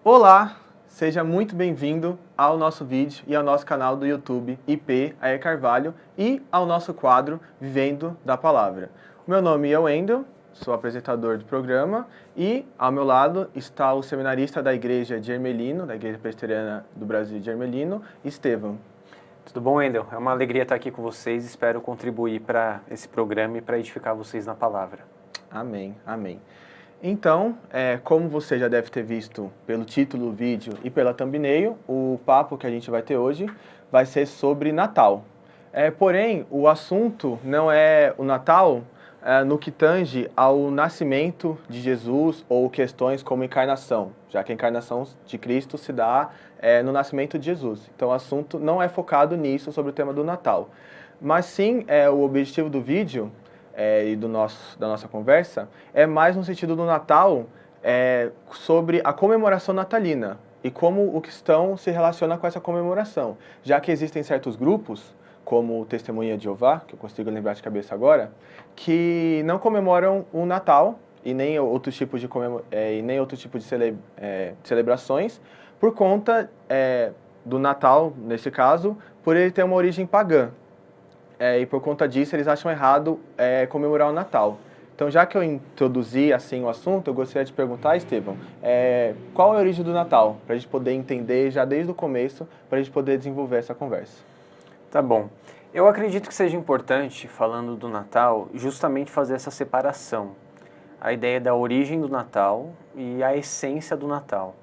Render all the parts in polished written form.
Olá, seja muito bem-vindo ao nosso vídeo e ao nosso canal do YouTube IP Ayer Carvalho e ao nosso quadro Vivendo da Palavra. O meu nome é Wendel, sou apresentador do programa e ao meu lado está o seminarista da Igreja de Ermelino, da Igreja Presbiteriana do Brasil de Ermelino, Estevão. Tudo bom, Wendel? É uma alegria estar aqui com vocês, espero contribuir para esse programa e para edificar vocês na palavra. Amém, amém. Então, como você já deve ter visto pelo título do vídeo e pela thumbnail, o papo que a gente vai ter hoje vai ser sobre Natal. Porém, o assunto não é o Natal no que tange ao nascimento de Jesus ou questões como encarnação, já que a encarnação de Cristo se dá no nascimento de Jesus. Então, o assunto não é focado nisso, sobre o tema do Natal. Mas sim, o objetivo do vídeo e da nossa conversa, é mais no sentido do Natal, sobre a comemoração natalina e como o cristão se relaciona com essa comemoração. Já que existem certos grupos, como o Testemunha de Jeová, que eu consigo lembrar de cabeça agora, que não comemoram o Natal e nem outros tipos de, celebrações, por conta do Natal, nesse caso, por ele ter uma origem pagã. E por conta disso eles acham errado comemorar o Natal. Então, já que eu introduzi assim o assunto, eu gostaria de perguntar, Estevão, qual é a origem do Natal? Para a gente poder entender já desde o começo, para a gente poder desenvolver essa conversa. Tá bom. Eu acredito que seja importante, falando do Natal, justamente fazer essa separação. A ideia da origem do Natal e a essência do Natal.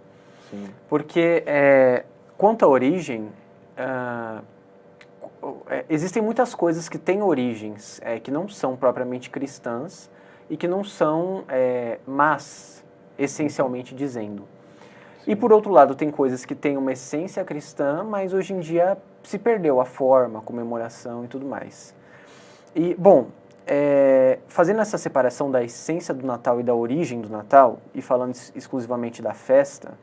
Sim. Porque, quanto à origem, existem muitas coisas que têm origens que não são propriamente cristãs e que não são más, essencialmente dizendo. Sim. E por outro lado, tem coisas que têm uma essência cristã, mas hoje em dia se perdeu a forma, a comemoração e tudo mais. E, bom, fazendo essa separação da essência do Natal e da origem do Natal, e falando exclusivamente da festa,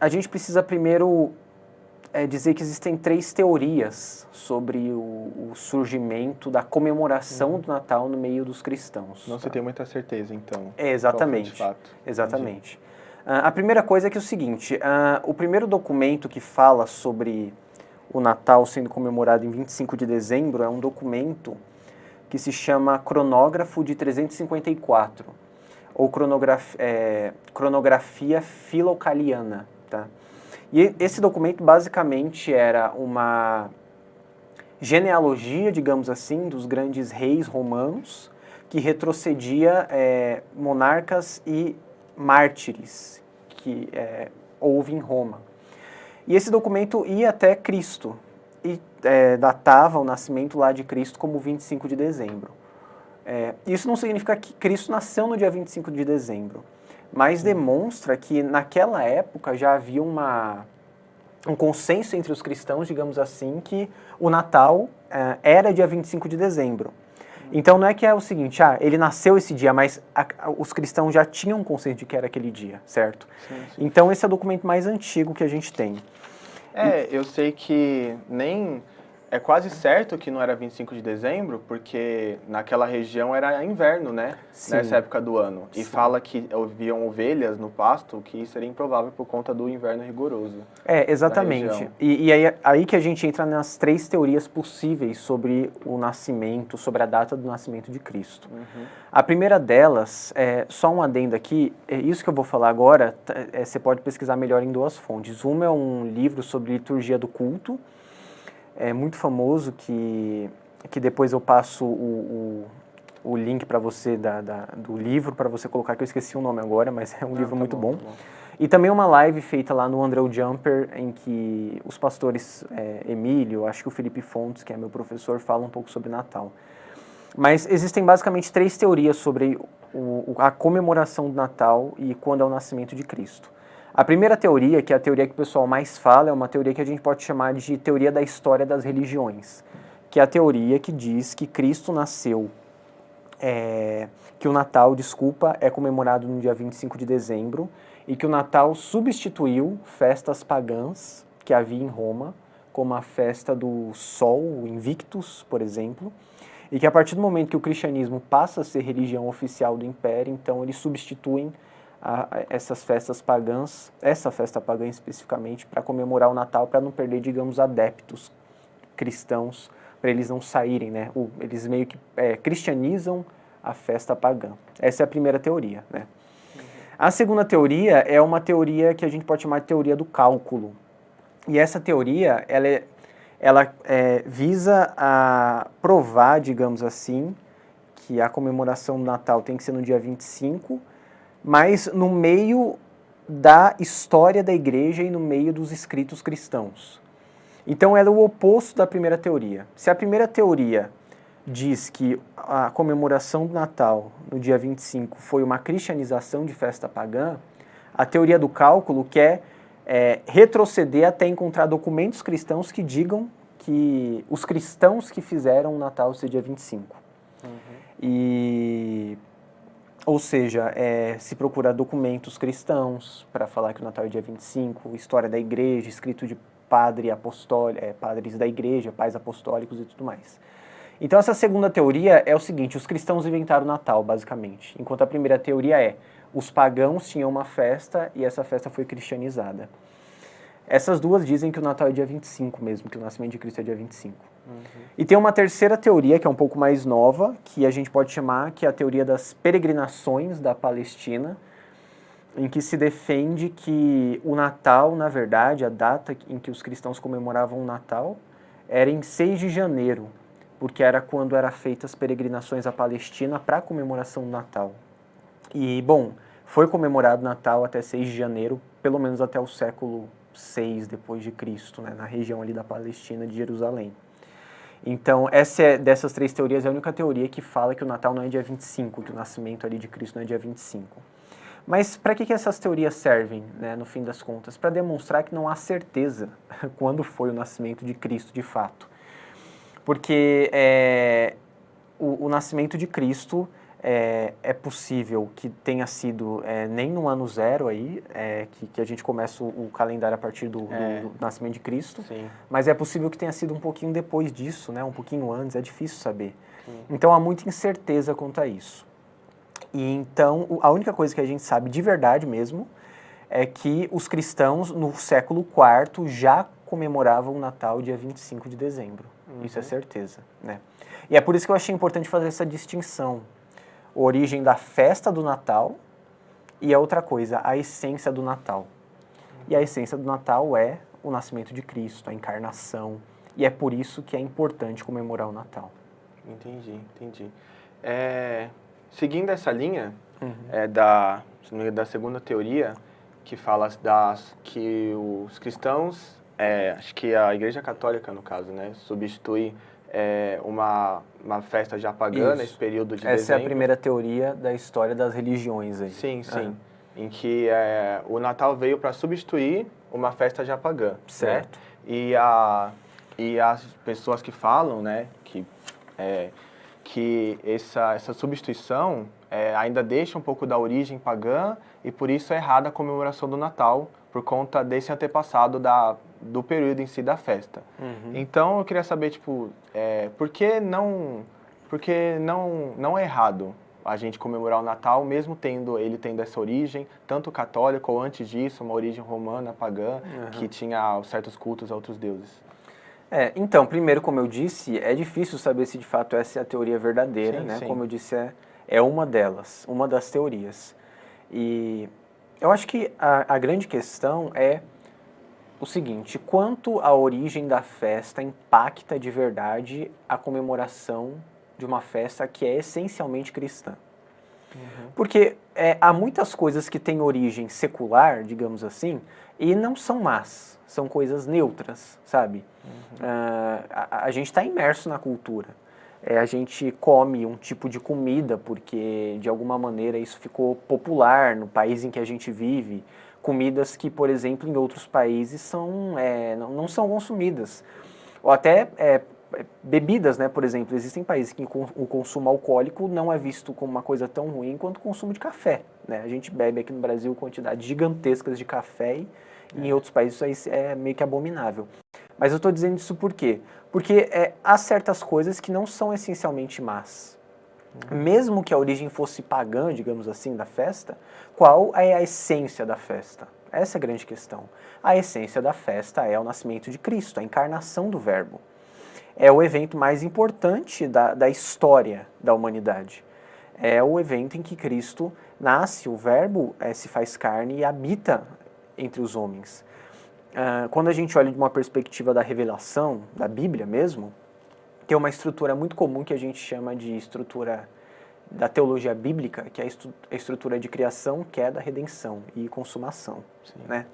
a gente precisa primeiro dizer que existem 3 teorias sobre o surgimento da comemoração do Natal no meio dos cristãos. Não se tem muita certeza, então. Exatamente. De fato. Exatamente. A primeira coisa é que é o seguinte, o primeiro documento que fala sobre o Natal sendo comemorado em 25 de dezembro é um documento que se chama Cronógrafo de 354, ou Cronografia Filocaliana, tá? E esse documento basicamente era uma genealogia, digamos assim, dos grandes reis romanos, que retrocedia monarcas e mártires que houve em Roma. E esse documento ia até Cristo e datava o nascimento lá de Cristo como 25 de dezembro. Isso não significa que Cristo nasceu no dia 25 de dezembro, mas demonstra que naquela época já havia um consenso entre os cristãos, digamos assim, que o Natal era dia 25 de dezembro. Então não é que é o seguinte, ele nasceu esse dia, mas os cristãos já tinham um consenso de que era aquele dia, certo? Sim. Então esse é o documento mais antigo que a gente tem. Eu sei que nem... É quase certo que não era 25 de dezembro, porque naquela região era inverno, né? Sim. Nessa época do ano. E fala que haviam ovelhas no pasto, que seria improvável por conta do inverno rigoroso. Exatamente. E aí que a gente entra nas 3 teorias possíveis sobre o nascimento, sobre a data do nascimento de Cristo. Uhum. A primeira delas, só um adendo aqui, isso que eu vou falar agora, você pode pesquisar melhor em 2 fontes. Uma é um livro sobre liturgia do culto, muito famoso, que depois eu passo o link para você do livro, para você colocar, que eu esqueci o nome agora, mas é um livro muito bom. Tá bom. E também uma live feita lá no André Jumper, em que os pastores Emílio, acho que o Felipe Fontes, que é meu professor, fala um pouco sobre Natal. Mas existem basicamente 3 teorias sobre a comemoração do Natal e quando é o nascimento de Cristo. A primeira teoria, que é a teoria que o pessoal mais fala, é uma teoria que a gente pode chamar de teoria da história das religiões, que é a teoria que diz que Cristo nasceu, que o Natal, é comemorado no dia 25 de dezembro, e que o Natal substituiu festas pagãs que havia em Roma, como a festa do Sol, o Invictus, por exemplo, e que a partir do momento que o cristianismo passa a ser religião oficial do Império, então eles substituem essas festas pagãs, essa festa pagã especificamente, para comemorar o Natal, para não perder, digamos, adeptos cristãos, para eles não saírem, né? Eles meio que cristianizam a festa pagã. Essa é a primeira teoria, né? A segunda teoria é uma teoria que a gente pode chamar de teoria do cálculo. E essa teoria, ela visa a provar, digamos assim, que a comemoração do Natal tem que ser no dia 25, mas no meio da história da igreja e no meio dos escritos cristãos. Então, ela é o oposto da primeira teoria. Se a primeira teoria diz que a comemoração do Natal no dia 25 foi uma cristianização de festa pagã, a teoria do cálculo quer retroceder até encontrar documentos cristãos que digam que os cristãos que fizeram o Natal ser dia 25. Ou seja, se procura documentos cristãos para falar que o Natal é dia 25, história da igreja, escrito de padres da igreja, pais apostólicos e tudo mais. Então essa segunda teoria é o seguinte: os cristãos inventaram o Natal, basicamente. Enquanto a primeira teoria os pagãos tinham uma festa e essa festa foi cristianizada. Essas duas dizem que o Natal é dia 25 mesmo, que o nascimento de Cristo é dia 25. E tem uma terceira teoria, que é um pouco mais nova, que a gente pode chamar que é a teoria das peregrinações da Palestina, em que se defende que o Natal, na verdade, a data em que os cristãos comemoravam o Natal, era em 6 de janeiro, porque era quando eram feitas as peregrinações à Palestina para a comemoração do Natal. E, bom, foi comemorado o Natal até 6 de janeiro, pelo menos até o século 6 depois de Cristo, né, na região ali da Palestina, de Jerusalém. Então, dessas três teorias, é a única teoria que fala que o Natal não é dia 25, que o nascimento ali de Cristo não é dia 25. Mas para que essas teorias servem, né, no fim das contas? Para demonstrar que não há certeza quando foi o nascimento de Cristo de fato. Porque o nascimento de Cristo é possível que tenha sido nem no ano zero aí, que a gente começa o calendário a partir do nascimento de Cristo, Sim. mas é possível que tenha sido um pouquinho depois disso, né, um pouquinho antes, é difícil saber. Então há muita incerteza quanto a isso. E então a única coisa que a gente sabe de verdade mesmo é que os cristãos no século IV já comemoravam o Natal dia 25 de dezembro. Isso é certeza, né? E é por isso que eu achei importante fazer essa distinção. A origem da festa do Natal e a outra coisa, a essência do Natal. E a essência do Natal é o nascimento de Cristo, a encarnação. E é por isso que é importante comemorar o Natal. Entendi. Seguindo essa linha da segunda teoria, que fala que os cristãos, acho que a Igreja Católica, no caso, né, substitui uma festa já pagã nesse período de dezembro. Essa é a primeira teoria da história das religiões aí. Sim. Em que o Natal veio para substituir uma festa já pagã. Certo. Né? E as pessoas que falam, né, que essa substituição ainda deixa um pouco da origem pagã e por isso é errada a comemoração do Natal, por conta desse antepassado do período em si da festa. Então eu queria saber, tipo, por que não é errado a gente comemorar o Natal, mesmo ele tendo essa origem, tanto católica ou antes disso, uma origem romana, pagã, que tinha certos cultos a outros deuses? Então, primeiro, como eu disse, é difícil saber se de fato essa é a teoria verdadeira, né? Sim. Como eu disse, é uma delas, uma das teorias. E eu acho que a grande questão é o seguinte: quanto a origem da festa impacta de verdade a comemoração de uma festa que é essencialmente cristã. Porque há muitas coisas que têm origem secular, digamos assim, e não são más, são coisas neutras, sabe? A gente está imerso na cultura. A gente come um tipo de comida porque, de alguma maneira, isso ficou popular no país em que a gente vive. Comidas que, por exemplo, em outros países não são consumidas. Ou até bebidas, né? Por exemplo, existem países que o consumo alcoólico não é visto como uma coisa tão ruim quanto o consumo de café, né? A gente bebe aqui no Brasil quantidades gigantescas de café e em outros países isso aí é meio que abominável. Mas eu estou dizendo isso por quê? Porque há certas coisas que não são essencialmente más. Mesmo que a origem fosse pagã, digamos assim, da festa, qual é a essência da festa? Essa é a grande questão. A essência da festa é o nascimento de Cristo, a encarnação do Verbo. É o evento mais importante da história da humanidade. É o evento em que Cristo nasce, o Verbo se faz carne e habita entre os homens. Quando a gente olha de uma perspectiva da revelação, da Bíblia mesmo, tem uma estrutura muito comum que a gente chama de estrutura da teologia bíblica, que é a estrutura de criação, queda, redenção e consumação. Né?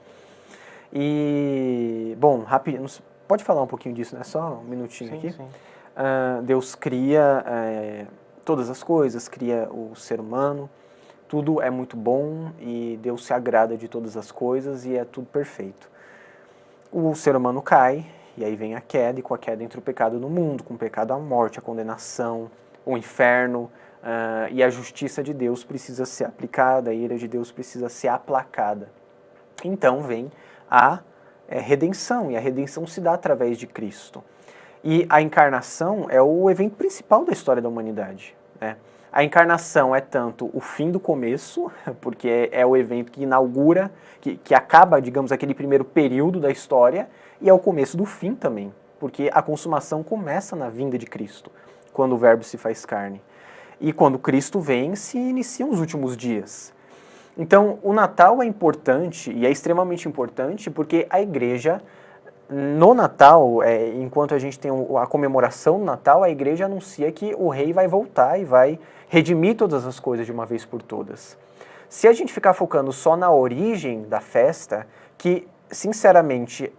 E, bom, rapidinho, pode falar um pouquinho disso, né? Só um minutinho aqui. Sim. Deus cria todas as coisas, cria o ser humano, tudo é muito bom e Deus se agrada de todas as coisas e é tudo perfeito. O ser humano cai, e aí vem a queda, e com a queda entra o pecado no mundo, com o pecado a morte, a condenação, o inferno, e a justiça de Deus precisa ser aplicada, a ira de Deus precisa ser aplacada. Então vem a redenção, e a redenção se dá através de Cristo. E a encarnação é o evento principal da história da humanidade, né? A encarnação é tanto o fim do começo, porque é o evento que inaugura, que acaba, digamos, aquele primeiro período da história, e é o começo do fim também, porque a consumação começa na vinda de Cristo, quando o Verbo se faz carne. E quando Cristo vem, se iniciam os últimos dias. Então, o Natal é importante, e é extremamente importante, porque a igreja, no Natal, enquanto a gente tem a comemoração do Natal, a igreja anuncia que o rei vai voltar e vai redimir todas as coisas de uma vez por todas. Se a gente ficar focando só na origem da festa, que, sinceramente,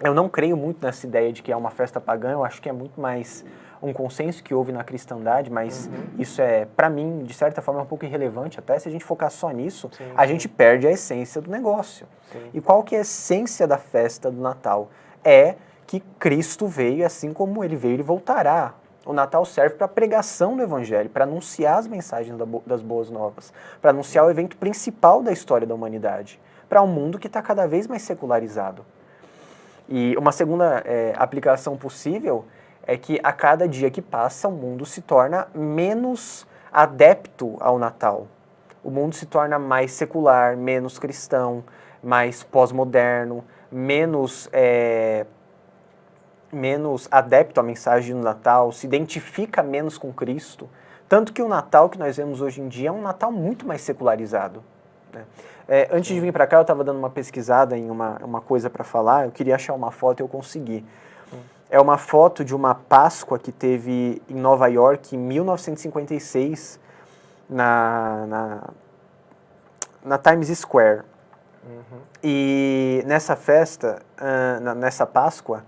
eu não creio muito nessa ideia de que é uma festa pagã, eu acho que é muito mais um consenso que houve na cristandade, mas isso para mim, de certa forma, é um pouco irrelevante. Até se a gente focar só nisso, a gente perde a essência do negócio. E qual que é a essência da festa do Natal? É que Cristo veio, e assim como ele veio, ele voltará. O Natal serve para a pregação do Evangelho, para anunciar as mensagens das boas novas, para anunciar o evento principal da história da humanidade, para um mundo que está cada vez mais secularizado. E uma segunda aplicação possível é que a cada dia que passa o mundo se torna menos adepto ao Natal. O mundo se torna mais secular, menos cristão, mais pós-moderno, menos adepto à mensagem do Natal, se identifica menos com Cristo. Tanto que o Natal que nós vemos hoje em dia é um Natal muito mais secularizado. Né? Antes de vir para cá, eu estava dando uma pesquisada em uma coisa para falar, eu queria achar uma foto e eu consegui. É uma foto de uma Páscoa que teve em Nova York em 1956, na Times Square. E nessa festa, nessa Páscoa,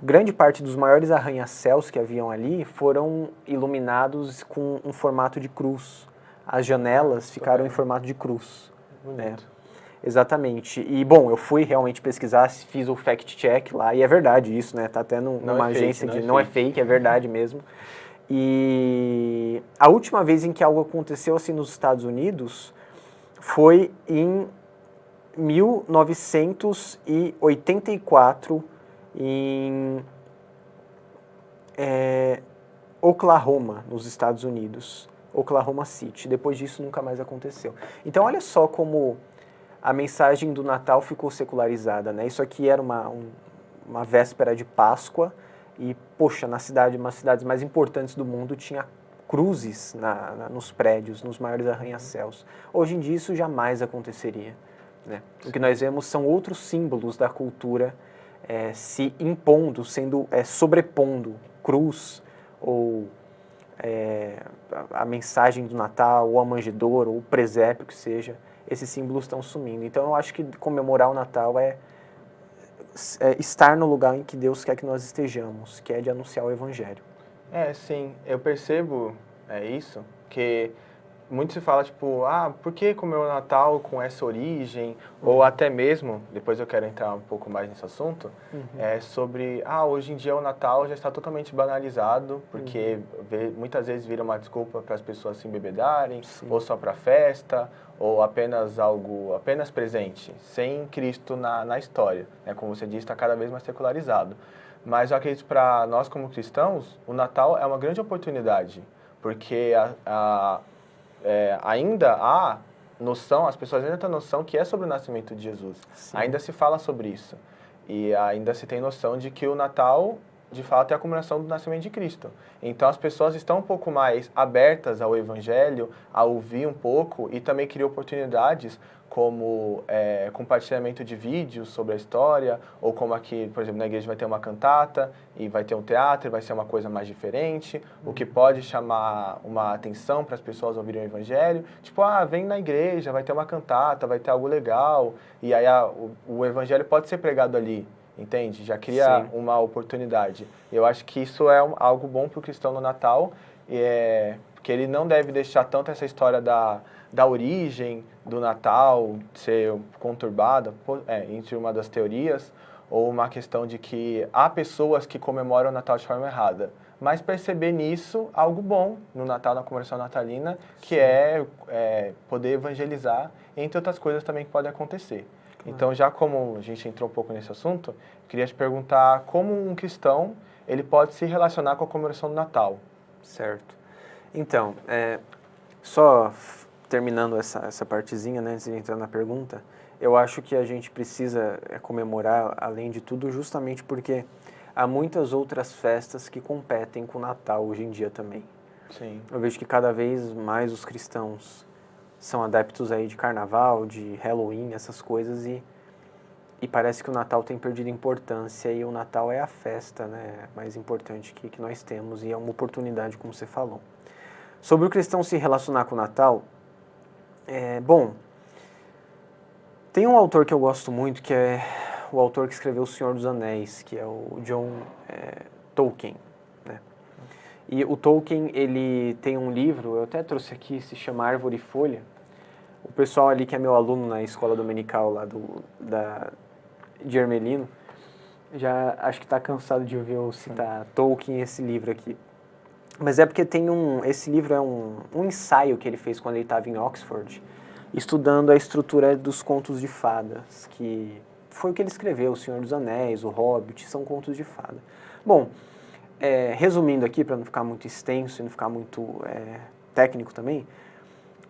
grande parte dos maiores arranha-céus que haviam ali foram iluminados com um formato de cruz. As janelas ficaram em formato de cruz. Bonito. Exatamente. E, bom, eu fui realmente pesquisar, fiz o fact-check lá, e é verdade isso, né? Tá até numa agência de... Não é fake, é verdade mesmo. E a última vez em que algo aconteceu assim nos Estados Unidos foi em 1984, em Oklahoma, nos Estados Unidos. Oklahoma City. Depois disso nunca mais aconteceu. Então olha só como a mensagem do Natal ficou secularizada, né? Isso aqui era uma véspera de Páscoa e, poxa, nas cidades mais importantes do mundo tinha cruzes nos prédios, nos maiores arranha-céus. Hoje em dia isso jamais aconteceria. Né? O que nós vemos são outros símbolos da cultura se impondo, sobrepondo cruz ou a mensagem do Natal, ou a manjedoura, ou o presépio, que seja. Esses símbolos estão sumindo. Então eu acho que comemorar o Natal é estar no lugar em que Deus quer que nós estejamos, que é de anunciar o Evangelho. Sim, eu percebo isso, que muito se fala, tipo, por que comemorar o Natal com essa origem? Ou até mesmo, depois eu quero entrar um pouco mais nesse assunto, sobre, hoje em dia o Natal já está totalmente banalizado, porque muitas vezes vira uma desculpa para as pessoas se embebedarem, ou só para festa, ou apenas presente, sem Cristo na história. Né? Como você disse, está cada vez mais secularizado. Mas eu acredito que para nós como cristãos, o Natal é uma grande oportunidade, porque ainda há noção, as pessoas ainda têm noção que é sobre o nascimento de Jesus. Sim. Ainda se fala sobre isso. E ainda se tem noção de que o Natal, de fato, é a comemoração do nascimento de Cristo. Então as pessoas estão um pouco mais abertas ao Evangelho, a ouvir um pouco, e também criam oportunidades como compartilhamento de vídeos sobre a história, ou como aqui, por exemplo, na igreja vai ter uma cantata, e vai ter um teatro, e vai ser uma coisa mais diferente, o que pode chamar uma atenção para as pessoas ouvirem o Evangelho. Tipo, vem na igreja, vai ter uma cantata, vai ter algo legal, e aí o Evangelho pode ser pregado ali, entende? Já cria Sim. uma oportunidade. Eu acho que isso é algo bom para o cristão no Natal, porque ele não deve deixar tanto essa história da origem do Natal ser conturbada, entre uma das teorias, ou uma questão de que há pessoas que comemoram o Natal de forma errada. Mas perceber nisso algo bom no Natal, na comemoração natalina, que é poder evangelizar, entre outras coisas também que podem acontecer. Então, já como a gente entrou um pouco nesse assunto, queria te perguntar como um cristão ele pode se relacionar com a comemoração do Natal. Certo. Então, só terminando essa partezinha, né, antes de entrar na pergunta, eu acho que a gente precisa comemorar, além de tudo, justamente porque há muitas outras festas que competem com o Natal hoje em dia também. Sim. Eu vejo que cada vez mais os cristãos são adeptos aí de carnaval, de Halloween, essas coisas, e parece que o Natal tem perdido importância, e o Natal é a festa, né, mais importante que nós temos, e é uma oportunidade, como você falou. Sobre o cristão se relacionar com o Natal, bom, tem um autor que eu gosto muito, que é o autor que escreveu O Senhor dos Anéis, que é o John Tolkien, né? E o Tolkien, ele tem um livro, eu até trouxe aqui, se chama Árvore e Folha. O pessoal ali que é meu aluno na escola dominical lá de Ermelino, já acho que está cansado de ouvir eu citar Tolkien esse livro aqui. Mas é porque esse livro é um ensaio que ele fez quando ele estava em Oxford, estudando a estrutura dos contos de fadas, que foi o que ele escreveu, O Senhor dos Anéis, O Hobbit, são contos de fada. Bom, resumindo aqui, para não ficar muito extenso e não ficar muito técnico também,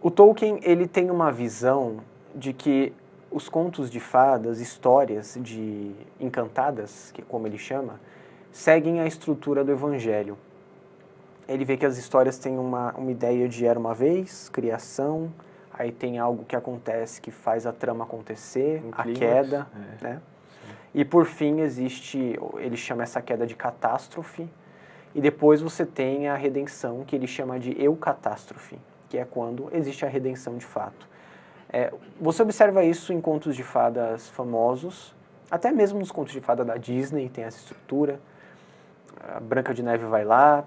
o Tolkien ele tem uma visão de que os contos de fadas, histórias encantadas, que como ele chama, seguem a estrutura do Evangelho. Ele vê que as histórias têm uma ideia de era uma vez, criação, aí tem algo que acontece que faz a trama acontecer, a queda, né? E por fim existe, ele chama essa queda de catástrofe, e depois você tem a redenção, que ele chama de eucatástrofe, que é quando existe a redenção de fato. Você observa isso em contos de fadas famosos, até mesmo nos contos de fada da Disney tem essa estrutura. A Branca de Neve vai lá,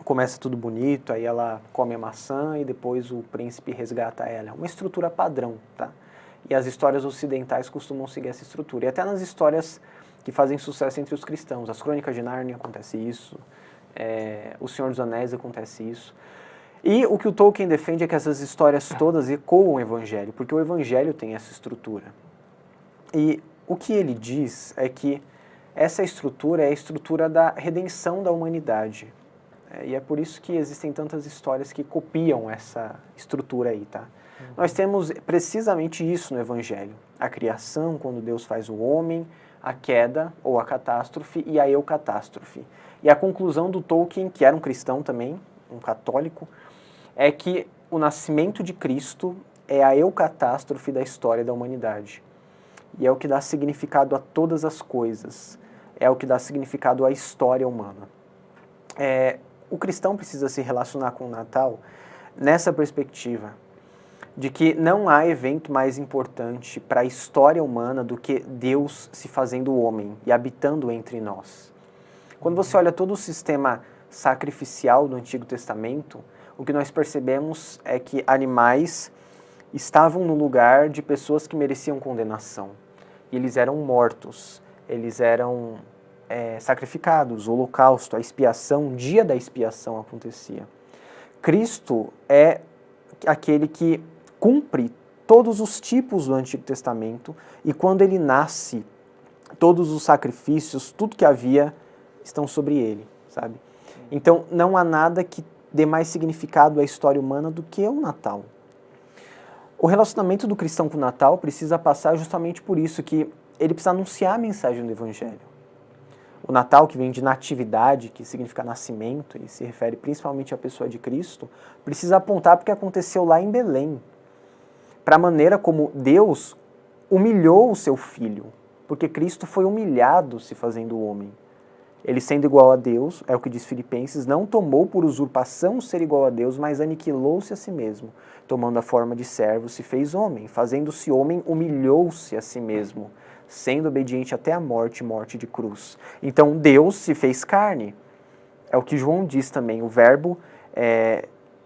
começa tudo bonito, aí ela come a maçã e depois o príncipe resgata ela. É uma estrutura padrão, tá? E as histórias ocidentais costumam seguir essa estrutura. E até nas histórias que fazem sucesso entre os cristãos, as Crônicas de Nárnia acontece isso, O Senhor dos Anéis acontece isso. E o que o Tolkien defende é que essas histórias todas ecoam o Evangelho, porque o Evangelho tem essa estrutura. E o que ele diz é que essa estrutura é a estrutura da redenção da humanidade. E é por isso que existem tantas histórias que copiam essa estrutura aí, tá? Nós temos precisamente isso no Evangelho. A criação, quando Deus faz o homem, a queda, ou a catástrofe, e a eucatástrofe. E a conclusão do Tolkien, que era um cristão também, um católico, é que o nascimento de Cristo é a eucatástrofe da história da humanidade. E é o que dá significado a todas as coisas. É o que dá significado à história humana. O cristão precisa se relacionar com o Natal nessa perspectiva de que não há evento mais importante para a história humana do que Deus se fazendo homem e habitando entre nós. Quando você olha todo o sistema sacrificial do Antigo Testamento, o que nós percebemos é que animais estavam no lugar de pessoas que mereciam condenação. E eles eram mortos, eles eram sacrificados, o holocausto, a expiação, o dia da expiação acontecia. Cristo é aquele que cumpre todos os tipos do Antigo Testamento e quando ele nasce, todos os sacrifícios, tudo que havia, estão sobre ele, sabe? Então, não há nada que dê mais significado à história humana do que o Natal. O relacionamento do cristão com o Natal precisa passar justamente por isso, que ele precisa anunciar a mensagem do Evangelho. O Natal, que vem de natividade, que significa nascimento, e se refere principalmente à pessoa de Cristo, precisa apontar para o que aconteceu lá em Belém, para a maneira como Deus humilhou o seu Filho, porque Cristo foi humilhado se fazendo homem. Ele, sendo igual a Deus, é o que diz Filipenses, não tomou por usurpação ser igual a Deus, mas aniquilou-se a si mesmo. Tomando a forma de servo, se fez homem. Fazendo-se homem, humilhou-se a si mesmo, sendo obediente até a morte, morte de cruz. Então, Deus se fez carne. É o que João diz também. O Verbo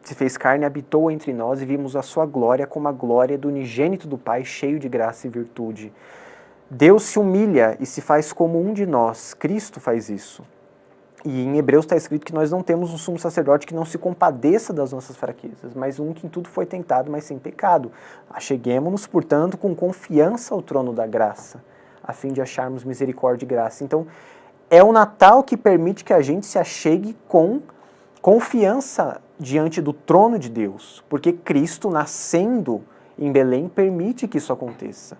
se fez carne, habitou entre nós e vimos a sua glória como a glória do unigênito do Pai, cheio de graça e virtude. Deus se humilha e se faz como um de nós. Cristo faz isso. E em Hebreus está escrito que nós não temos um sumo sacerdote que não se compadeça das nossas fraquezas, mas um que em tudo foi tentado, mas sem pecado. Acheguemo-nos, portanto, com confiança ao trono da graça, a fim de acharmos misericórdia e graça. Então, é o Natal que permite que a gente se achegue com confiança diante do trono de Deus, porque Cristo, nascendo em Belém, permite que isso aconteça.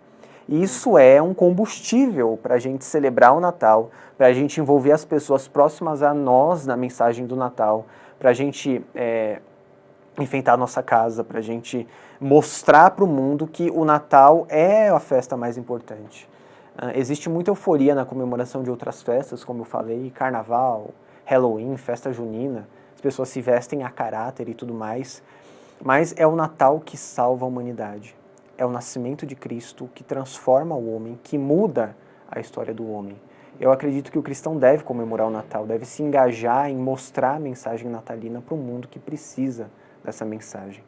E isso é um combustível para a gente celebrar o Natal, para a gente envolver as pessoas próximas a nós na mensagem do Natal, para a gente enfeitar a nossa casa, para a gente mostrar para o mundo que o Natal é a festa mais importante. Existe muita euforia na comemoração de outras festas, como eu falei, Carnaval, Halloween, festa junina, as pessoas se vestem a caráter e tudo mais, mas é o Natal que salva a humanidade. É o nascimento de Cristo que transforma o homem, que muda a história do homem. Eu acredito que o cristão deve comemorar o Natal, deve se engajar em mostrar a mensagem natalina para o mundo que precisa dessa mensagem.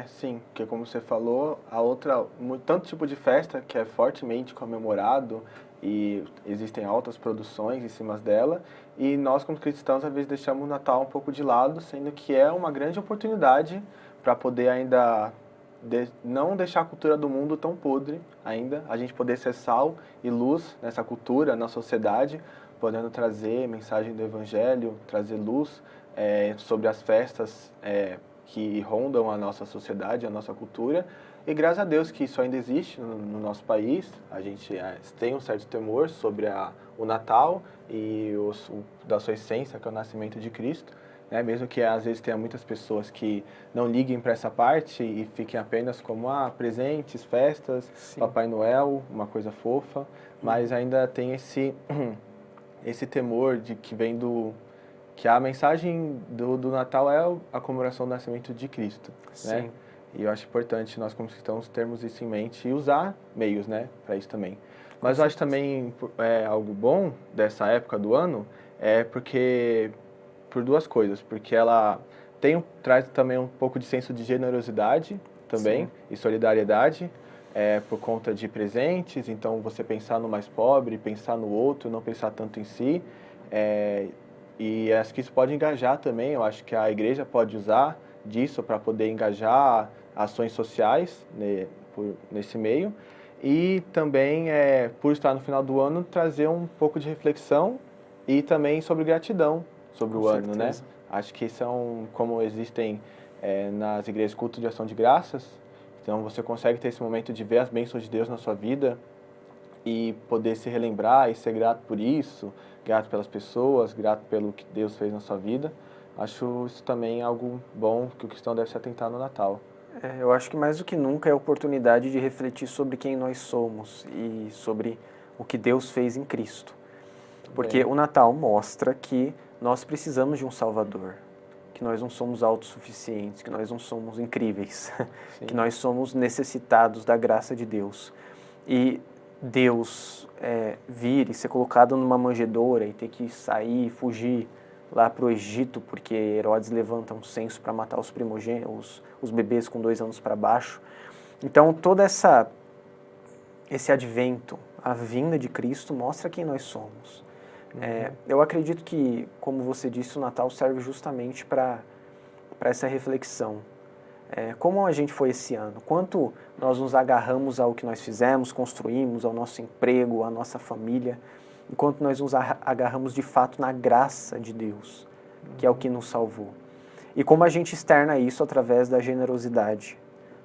Sim, porque como você falou, tanto tipo de festa que é fortemente comemorado e existem altas produções em cima dela, e nós como cristãos às vezes deixamos o Natal um pouco de lado, sendo que é uma grande oportunidade para poder ainda não deixar a cultura do mundo tão podre ainda, a gente poder ser sal e luz nessa cultura, na sociedade, podendo trazer mensagem do Evangelho, trazer luz sobre as festas que rondam a nossa sociedade, a nossa cultura, e graças a Deus que isso ainda existe no nosso país. A gente tem um certo temor sobre o Natal e da sua essência, que é o nascimento de Cristo, né? Mesmo que às vezes tenha muitas pessoas que não liguem para essa parte e fiquem apenas como presentes, festas, sim, Papai Noel, uma coisa fofa, mas ainda tem esse temor de que vem que a mensagem do Natal é a comemoração do nascimento de Cristo, né? E eu acho importante nós como cristãos termos isso em mente e usar meios, né, para isso também. Mas eu acho também algo bom dessa época do ano por duas coisas, porque ela traz também um pouco de senso de generosidade também, sim, e solidariedade, por conta de presentes, então você pensar no mais pobre, pensar no outro, não pensar tanto em si, e acho que isso pode engajar também. Eu acho que a igreja pode usar disso para poder engajar ações sociais nesse meio, e também, por estar no final do ano, trazer um pouco de reflexão e também sobre gratidão sobre o ano, né? Acho que são, como existem nas igrejas, cultos de ação de graças, então você consegue ter esse momento de ver as bênçãos de Deus na sua vida e poder se relembrar e ser grato por isso, grato pelas pessoas, grato pelo que Deus fez na sua vida. Acho isso também algo bom que o cristão deve se atentar no Natal. Eu acho que mais do que nunca é a oportunidade de refletir sobre quem nós somos e sobre o que Deus fez em Cristo. Porque o Natal mostra que nós precisamos de um Salvador, que nós não somos autossuficientes, que nós não somos incríveis, que nós somos necessitados da graça de Deus. E Deus vir e ser colocado numa manjedoura e ter que sair e fugir lá para o Egito, porque Herodes levanta um censo para matar os primogênitos, os bebês com 2 anos para baixo. Então, todo esse advento, a vinda de Cristo, mostra quem nós somos. Eu acredito que, como você disse, o Natal serve justamente para essa reflexão. Como a gente foi esse ano? Quanto nós nos agarramos ao que nós fizemos, construímos, ao nosso emprego, à nossa família, enquanto nós nos agarramos de fato na graça de Deus, que é o que nos salvou. E como a gente externa isso através da generosidade.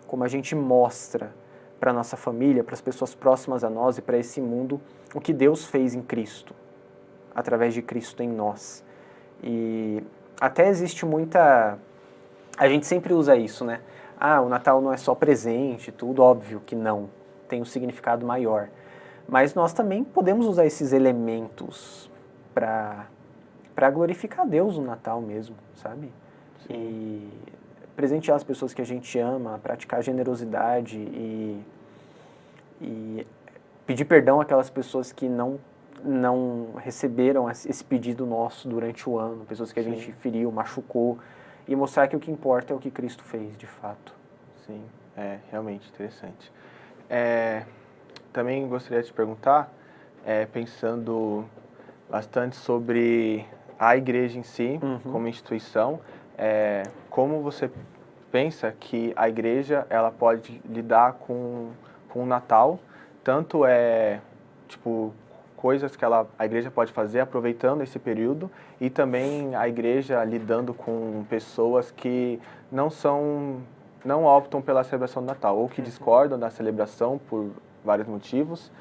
Como a gente mostra para a nossa família, para as pessoas próximas a nós e para esse mundo, o que Deus fez em Cristo, através de Cristo em nós. E até existe muita... A gente sempre usa isso, né? Ah, o Natal não é só presente, tudo, óbvio que não. Tem um significado maior. Mas nós também podemos usar esses elementos para glorificar Deus no Natal mesmo, sabe? Sim. E presentear as pessoas que a gente ama, praticar generosidade e pedir perdão àquelas pessoas que não receberam esse pedido nosso durante o ano, pessoas que a gente feriu, machucou, e mostrar que o que importa é o que Cristo fez, de fato. Sim, é realmente interessante. Também gostaria de te perguntar, pensando bastante sobre a igreja em si, como instituição, como você pensa que a igreja ela pode lidar com o Natal, tanto tipo, coisas que a igreja pode fazer aproveitando esse período e também a igreja lidando com pessoas que não optam pela celebração do Natal, ou que discordam da celebração por vários motivos,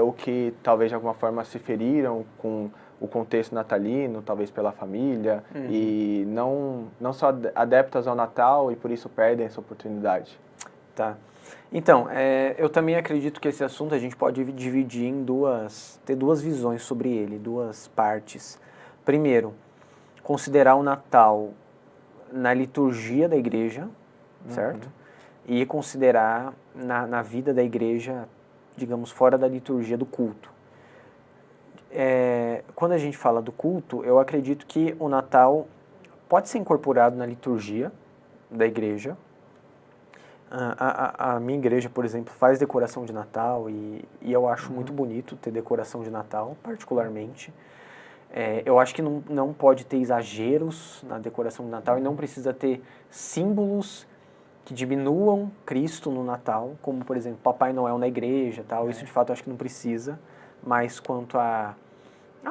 ou que talvez de alguma forma se feriram com o contexto natalino, talvez pela família, e não são adeptas ao Natal e por isso perdem essa oportunidade. Tá. Então, eu também acredito que esse assunto a gente pode dividir em ter duas visões sobre ele, duas partes. Primeiro, considerar o Natal na liturgia da igreja, certo? E considerar na vida da igreja, digamos, fora da liturgia do culto. Quando a gente fala do culto, eu acredito que o Natal pode ser incorporado na liturgia da igreja. A minha igreja, por exemplo, faz decoração de Natal e eu acho muito bonito ter decoração de Natal, particularmente. Eu acho que não pode ter exageros na decoração de Natal e não precisa ter símbolos que diminuam Cristo no Natal, como, por exemplo, Papai Noel na igreja, tal. Isso, de fato, eu acho que não precisa. Mas quanto a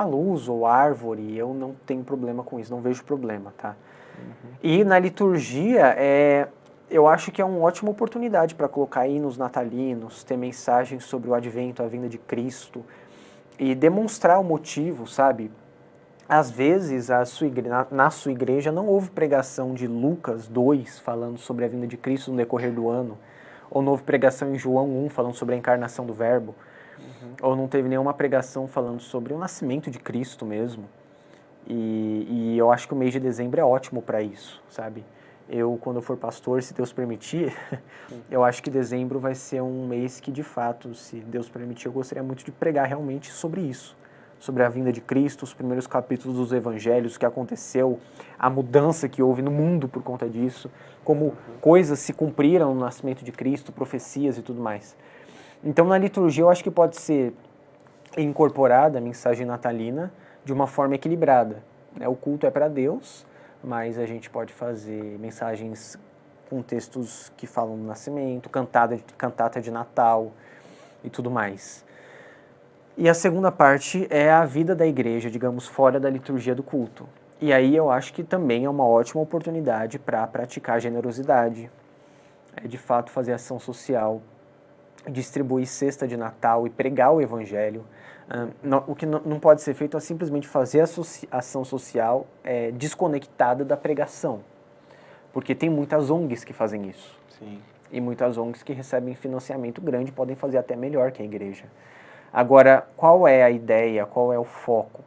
luz ou árvore, eu não tenho problema com isso, não vejo problema, tá? E na liturgia, eu acho que é uma ótima oportunidade para colocar hinos natalinos, ter mensagens sobre o advento, a vinda de Cristo e demonstrar o motivo, sabe? Às vezes, na sua igreja não houve pregação de Lucas 2 falando sobre a vinda de Cristo no decorrer do ano, ou não houve pregação em João 1 falando sobre a encarnação do Verbo, ou não teve nenhuma pregação falando sobre o nascimento de Cristo mesmo. E eu acho que o mês de dezembro é ótimo para isso, sabe? Quando eu for pastor, se Deus permitir, eu acho que dezembro vai ser um mês que, de fato, se Deus permitir, eu gostaria muito de pregar realmente sobre isso. Sobre a vinda de Cristo, os primeiros capítulos dos evangelhos, o que aconteceu, a mudança que houve no mundo por conta disso, como coisas se cumpriram no nascimento de Cristo, profecias e tudo mais. Então, na liturgia, eu acho que pode ser incorporada a mensagem natalina de uma forma equilibrada. O culto é para Deus, mas a gente pode fazer mensagens com textos que falam do nascimento, cantata de Natal e tudo mais. E a segunda parte é a vida da igreja, digamos, fora da liturgia do culto. E aí eu acho que também é uma ótima oportunidade para praticar generosidade, de fato fazer ação social, distribuir cesta de Natal e pregar o evangelho. O que não pode ser feito é simplesmente fazer a ação social desconectada da pregação. Porque tem muitas ONGs que fazem isso. Sim. E muitas ONGs que recebem financiamento grande podem fazer até melhor que a igreja. Agora, qual é a ideia, qual é o foco?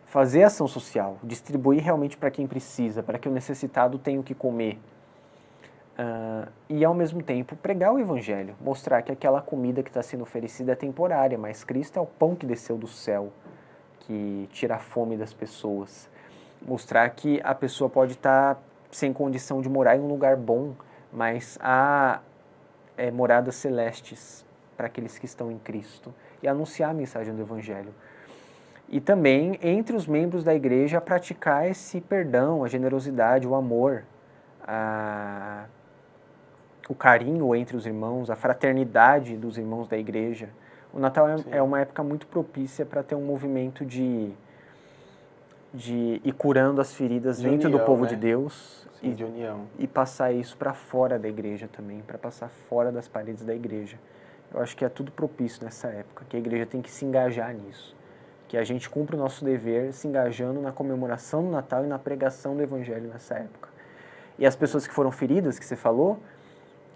Fazer ação social, distribuir realmente para quem precisa, para que o necessitado tenha o que comer. E, ao mesmo tempo, pregar o evangelho, mostrar que aquela comida que está sendo oferecida é temporária, mas Cristo é o pão que desceu do céu, que tira a fome das pessoas. Mostrar que a pessoa pode estar sem condição de morar em um lugar bom, mas há moradas celestes para aqueles que estão em Cristo. E anunciar a mensagem do evangelho. E também, entre os membros da igreja, praticar esse perdão, a generosidade, o amor, o carinho entre os irmãos, a fraternidade dos irmãos da igreja. O Natal é uma época muito propícia para ter um movimento de de ir curando as feridas De dentro do união, povo né? de Deus. Sim, de união. E passar isso para fora da igreja também, para passar fora das paredes da igreja. Eu acho que é tudo propício nessa época, que a igreja tem que se engajar nisso. Que a gente cumpra o nosso dever se engajando na comemoração do Natal e na pregação do Evangelho nessa época. E as pessoas que foram feridas, que você falou,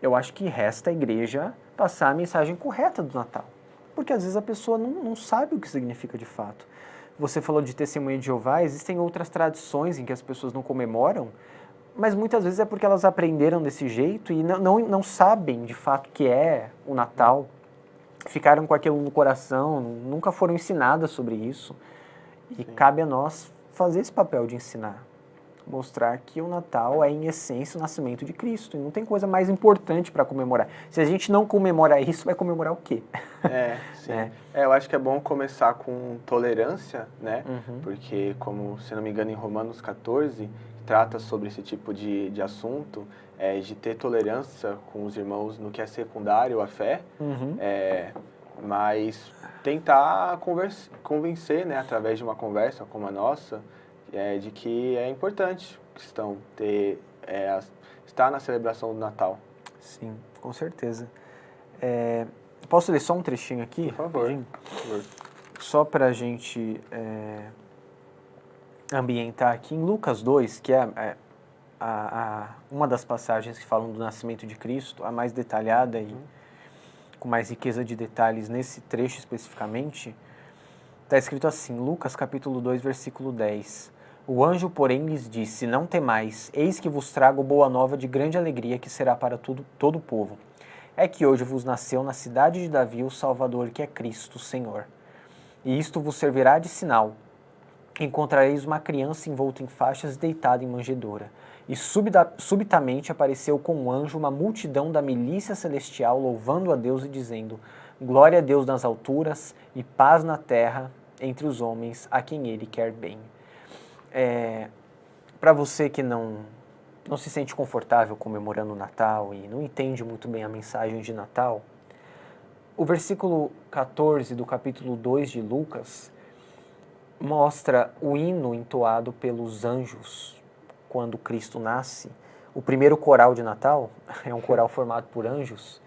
eu acho que resta a igreja passar a mensagem correta do Natal. Porque às vezes a pessoa não sabe o que significa de fato. Você falou de testemunho de Jeová, existem outras tradições em que as pessoas não comemoram, mas muitas vezes é porque elas aprenderam desse jeito e não sabem de fato o que é o Natal. Ficaram com aquilo no coração, nunca foram ensinadas sobre isso. E cabe a nós fazer esse papel de ensinar. Mostrar que o Natal é, em essência, o nascimento de Cristo. E não tem coisa mais importante para comemorar. Se a gente não comemora isso, vai comemorar o quê? Sim. Eu acho que é bom começar com tolerância, né? Porque, como, se não me engano, em Romanos 14, trata sobre esse tipo de assunto, de ter tolerância com os irmãos no que é secundário à fé, mas tentar convencer, né, através de uma conversa como a nossa, de que é importante o cristão estar na celebração do Natal. Sim, com certeza. Posso ler só um trechinho aqui? Por favor. Só para a gente ambientar aqui. Em Lucas 2, que é uma das passagens que falam do nascimento de Cristo, a mais detalhada e com mais riqueza de detalhes nesse trecho especificamente, está escrito assim, Lucas capítulo 2, versículo 10. O anjo, porém, lhes disse, não temais, eis que vos trago boa nova de grande alegria, que será para todo o povo. É que hoje vos nasceu na cidade de Davi o Salvador, que é Cristo, o Senhor. E isto vos servirá de sinal. Encontrareis uma criança envolta em faixas, deitada em manjedoura. E subitamente apareceu com um anjo uma multidão da milícia celestial, louvando a Deus e dizendo, glória a Deus nas alturas e paz na terra entre os homens, a quem Ele quer bem. Para você que não se sente confortável comemorando o Natal e não entende muito bem a mensagem de Natal, o versículo 14 do capítulo 2 de Lucas mostra o hino entoado pelos anjos quando Cristo nasce. O primeiro coral de Natal, é um coral formado por anjos,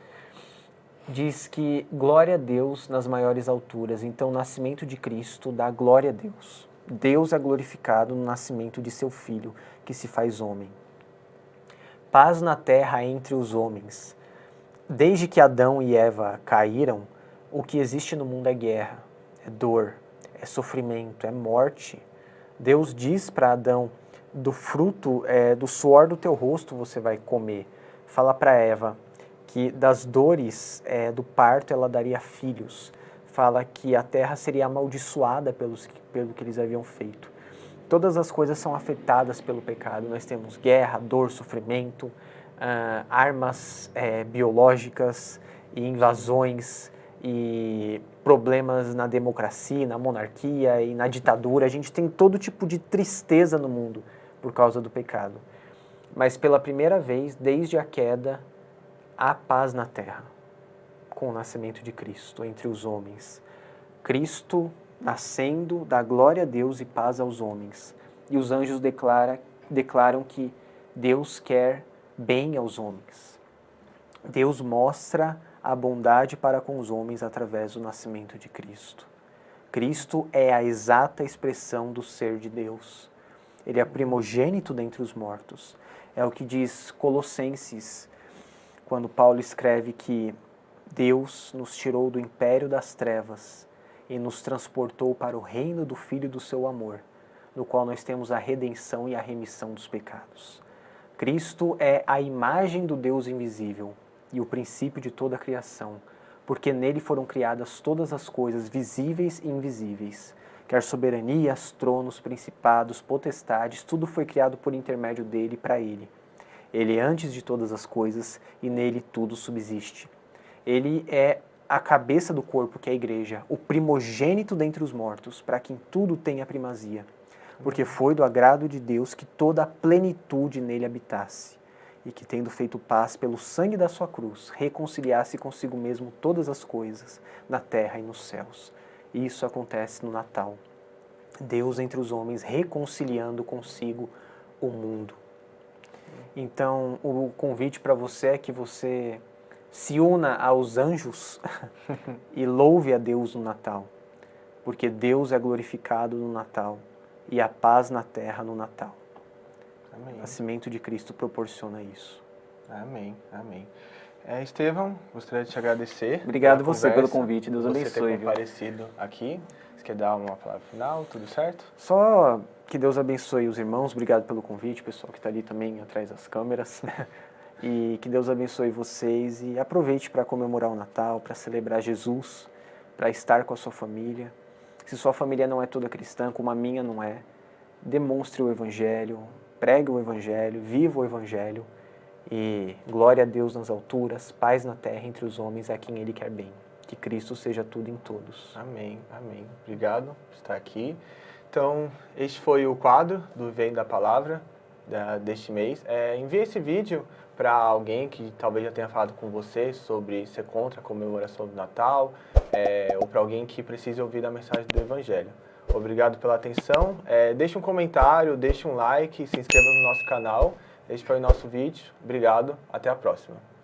diz que glória a Deus nas maiores alturas. Então, o nascimento de Cristo dá glória a Deus. Deus é glorificado no nascimento de seu Filho, que se faz homem. Paz na terra entre os homens. Desde que Adão e Eva caíram, o que existe no mundo é guerra, é dor, é sofrimento, é morte. Deus diz para Adão, do fruto, do suor do teu rosto você vai comer. Fala para Eva que das dores do parto ela daria filhos. Fala que a terra seria amaldiçoada pelo que eles haviam feito. Todas as coisas são afetadas pelo pecado. Nós temos guerra, dor, sofrimento, armas biológicas e invasões e problemas na democracia, na monarquia e na ditadura. A gente tem todo tipo de tristeza no mundo por causa do pecado. Mas pela primeira vez, desde a queda, há paz na terra, com o nascimento de Cristo entre os homens. Cristo nascendo, dá glória a Deus e paz aos homens. E os anjos declaram que Deus quer bem aos homens. Deus mostra a bondade para com os homens através do nascimento de Cristo. Cristo é a exata expressão do ser de Deus. Ele é primogênito dentre os mortos. É o que diz Colossenses, quando Paulo escreve que Deus nos tirou do império das trevas e nos transportou para o reino do Filho do seu amor, no qual nós temos a redenção e a remissão dos pecados. Cristo é a imagem do Deus invisível e o princípio de toda a criação, porque nele foram criadas todas as coisas visíveis e invisíveis, quer soberanias, tronos, principados, potestades, tudo foi criado por intermédio dele e para ele. Ele é antes de todas as coisas e nele tudo subsiste. Ele é a cabeça do corpo, que é a igreja, o primogênito dentre os mortos, para quem tudo tem a primazia, porque foi do agrado de Deus que toda a plenitude nele habitasse, e que, tendo feito paz pelo sangue da sua cruz, reconciliasse consigo mesmo todas as coisas, na terra e nos céus. E isso acontece no Natal. Deus entre os homens, reconciliando consigo o mundo. Então, o convite para você é que você se una aos anjos e louve a Deus no Natal, porque Deus é glorificado no Natal e a paz na terra no Natal. Amém. O nascimento de Cristo proporciona isso. Amém, amém. Estevão, gostaria de te agradecer. Obrigado você pelo convite, Deus abençoe. Você ter comparecido aqui. Você quer dar uma palavra final, tudo certo? Só que Deus abençoe os irmãos, obrigado pelo convite, pessoal que está ali também atrás das câmeras. E que Deus abençoe vocês e aproveite para comemorar o Natal, para celebrar Jesus, para estar com a sua família. Se sua família não é toda cristã, como a minha não é, demonstre o Evangelho, pregue o Evangelho, viva o Evangelho. E glória a Deus nas alturas, paz na terra entre os homens, a quem Ele quer bem. Que Cristo seja tudo em todos. Amém, amém. Obrigado por estar aqui. Então, este foi o quadro do Vem da Palavra deste mês. Envie esse vídeo para alguém que talvez já tenha falado com você sobre ser contra a comemoração do Natal, ou para alguém que precise ouvir a mensagem do Evangelho. Obrigado pela atenção. Deixe um comentário, deixe um like, se inscreva no nosso canal. Este foi o nosso vídeo. Obrigado. Até a próxima.